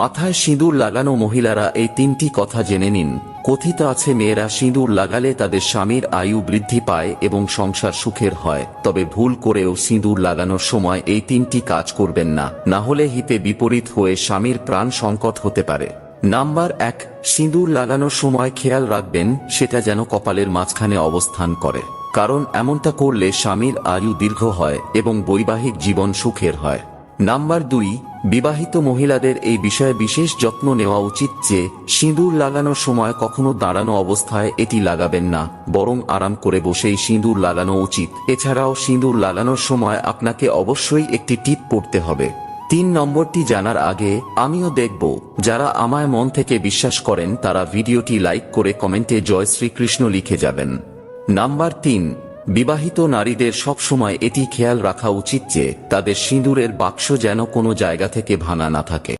মাথায় সিঁদুর লাগানো মহিলারা এই তিনটি কথা জেনে নিন। কথিত আছে মেয়েরা সিঁদুর লাগালে তাদের স্বামীর আয়ু বৃদ্ধি পায় এবং সংসার সুখের হয়। তবে ভুল করেও সিঁদুর লাগানোর সময় এই তিনটি কাজ করবেন না, না হলে হিতে বিপরীত হয়ে স্বামীর প্রাণ সংকট হতে পারে। নাম্বার 1, সিঁদুর লাগানোর সময় খেয়াল রাখবেন সেটা যেন কপালের মাঝখানে অবস্থান করে, কারণ এমনটা করলে স্বামীর আয়ু দীর্ঘ হয় এবং বৈবাহিক জীবন সুখের হয়। নাম্বার 2, বিবাহিত মহিলাদের এই বিষয়ে বিশেষ যত্ন নেওয়া উচিত যে সিঁদুর লাগানোর সময় কখনো দাঁড়ানো অবস্থায় এটি লাগাবেন না, বরং আরাম করে বসেই সিঁদুর লাগানো উচিত। এছাড়াও সিঁদুর লাগানোর সময় আপনাকে অবশ্যই একটি টিপ পড়তে হবে। 3 নম্বরটি জানার আগে আমিও দেখব যারা আমায় মন থেকে বিশ্বাস করেন তারা ভিডিওটি লাইক করে কমেন্টে জয় শ্রীকৃষ্ণ লিখে যাবেন। নাম্বার 3, বিবাহিত নারীদের সব সময় এটি খেয়াল রাখা উচিত যে তাদের সিঁদুরের বাক্স যেন কোনো জায়গা থেকে ভাঙা না থাকে।